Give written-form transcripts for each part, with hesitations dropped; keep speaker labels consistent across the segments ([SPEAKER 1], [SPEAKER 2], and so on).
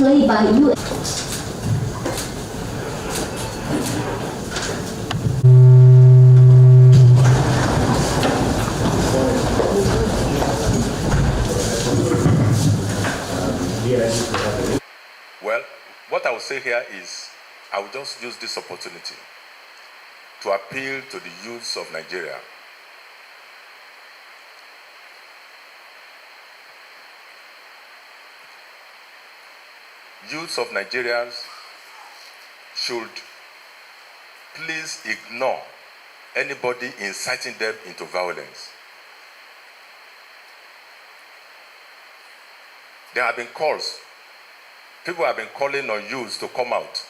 [SPEAKER 1] 可以把 U
[SPEAKER 2] Well, what I will say here is I will just use this opportunity to appeal to the youths of Nigeria. Youths of Nigerians should please ignore anybody inciting them into violence. There have been calls. People have been calling on youths to come out,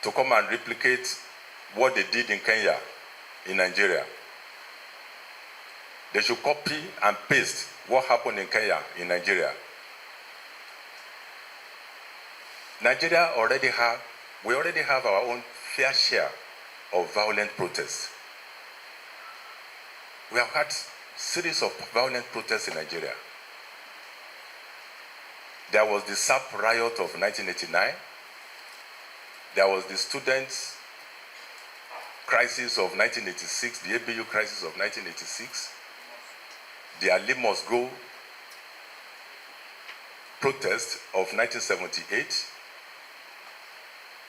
[SPEAKER 2] to come and replicate what they did in Kenya, in Nigeria. They should copy and paste what happened in Kenya, in Nigeria. We already have our own fair share of violent protests. We have had series of violent protests in Nigeria. There was the SAP riot of 1989. There was the students' crisis of 1986, the ABU crisis of 1986, the Ali Must Go protest of 1978.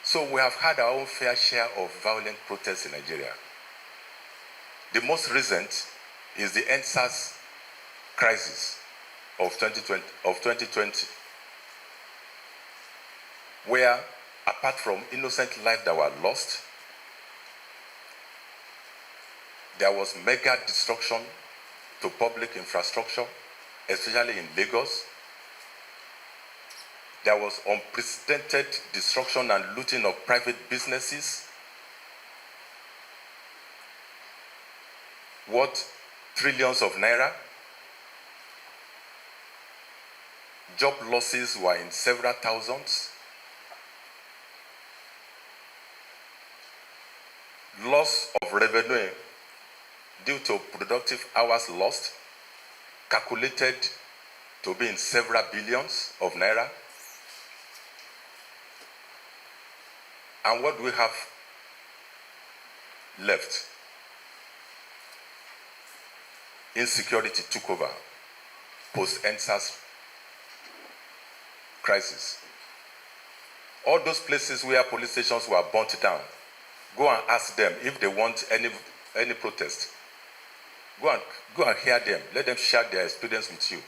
[SPEAKER 2] So we have had our own fair share of violent protests in Nigeria. The most recent is the NSAS crisis of 2020, where, apart from innocent lives that were lost, there was mega destruction to public infrastructure, especially in Lagos. There was unprecedented destruction and looting of private businesses, worth trillions of naira. Job losses were in several thousands. Loss of revenue due to productive hours lost, calculated to be in several billions of naira. And what do we have left? Insecurity took over post-NSAS crisis. All those places where police stations were burnt down, go and ask them if they want any protest. Go and hear them. Let them share their experience with you.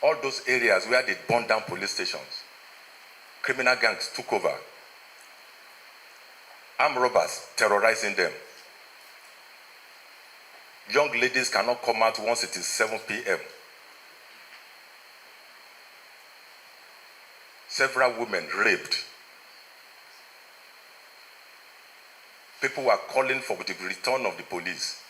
[SPEAKER 2] All those areas where they burned down police stations, criminal gangs took over. Armed robbers terrorizing them. Young ladies cannot come out once it is 7 p.m. Several women raped. People were calling for the return of the police.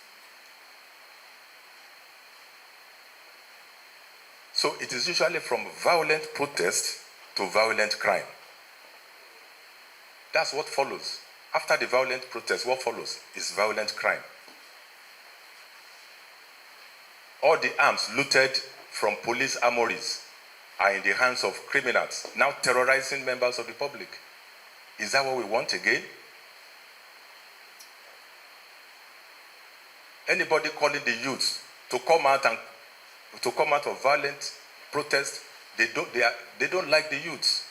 [SPEAKER 2] So it is usually from violent protest to violent crime. That's what follows. After the violent protest, what follows is violent crime. All the arms looted from police armories are in the hands of criminals, now terrorizing members of the public. Is that what we want again? Anybody calling the youths to come out of violent protest, they don't like the youths.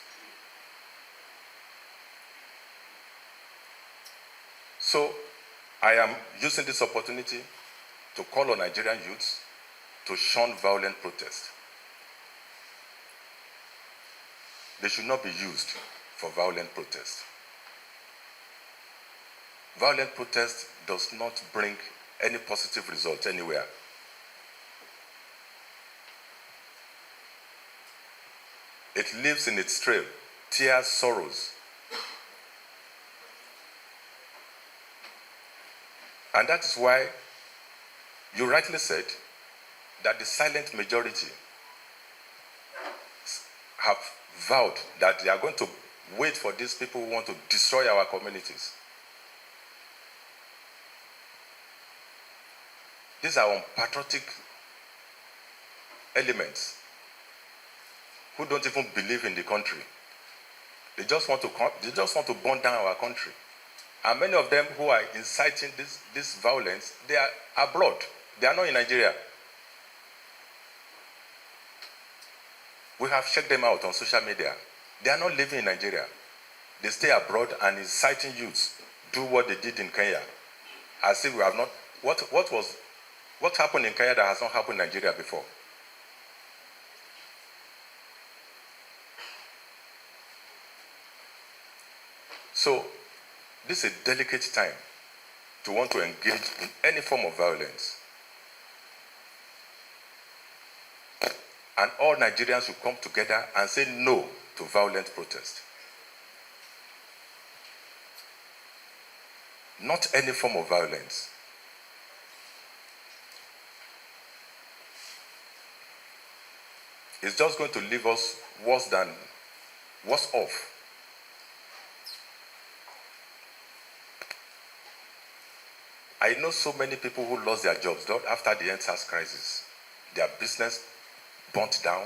[SPEAKER 2] So I am using this opportunity to call on Nigerian youths to shun violent protest. They should not be used for violent protest. Violent protest does not bring any positive result anywhere. It leaves in its trail tears, sorrows. And that is why you rightly said that the silent majority have vowed that they are going to wait for these people who want to destroy our communities. These are unpatriotic elements who don't even believe in the country. They just want to burn down our country. And many of them who are inciting this violence, they are abroad. They are not in Nigeria. We have checked them out on social media. They are not living in Nigeria. They stay abroad and inciting youths do what they did in Kenya. As if we have not. What happened in Kenya that has not happened in Nigeria before? So, this is a delicate time to want to engage in any form of violence. And all Nigerians should come together and say no to violent protest. Not any form of violence. It's just going to leave us worse off. I know so many people who lost their jobs after the EndSARS crisis. Their business burnt down,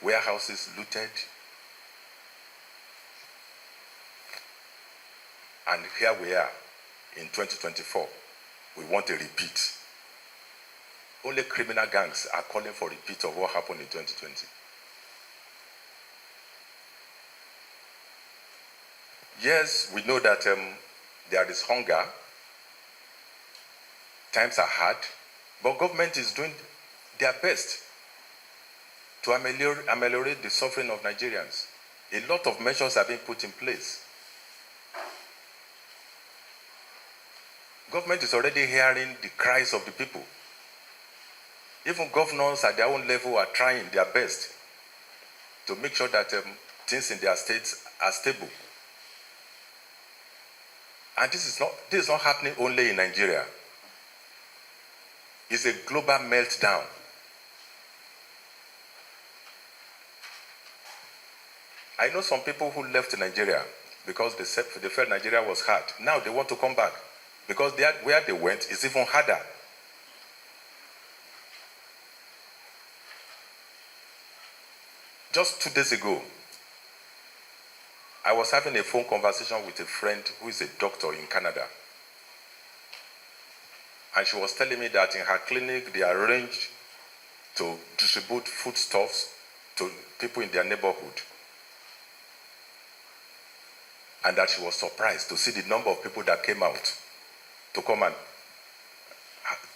[SPEAKER 2] warehouses looted. And here we are in 2024. We want a repeat. Only criminal gangs are calling for a repeat of what happened in 2020. Yes, we know that there is hunger. Times are hard, but government is doing their best to ameliorate the suffering of Nigerians. A lot of measures are being put in place. Government is already hearing the cries of the people. Even governors at their own level are trying their best to make sure that things in their states are stable. And this is not happening only in Nigeria. It's a global meltdown. I know some people who left Nigeria because they felt Nigeria was hard. Now they want to come back because where they went is even harder. Just 2 days ago, I was having a phone conversation with a friend who is a doctor in Canada. And she was telling me that in her clinic, they arranged to distribute foodstuffs to people in their neighborhood. And that she was surprised to see the number of people that came out to come and,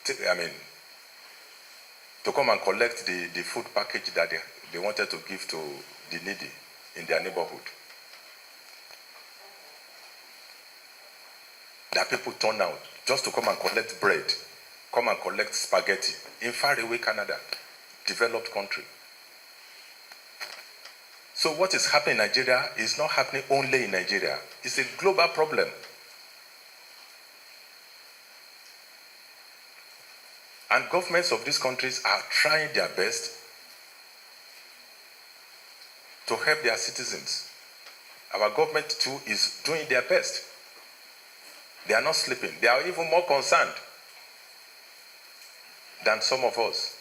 [SPEAKER 2] to come and collect the food package that they wanted to give to the needy in their neighborhood. That people turn out just to come and collect bread, come and collect spaghetti in faraway Canada, developed country. So what is happening in Nigeria is not happening only in Nigeria. It's a global problem. And governments of these countries are trying their best to help their citizens. Our government too is doing their best. They are not sleeping. They are even more concerned than some of us.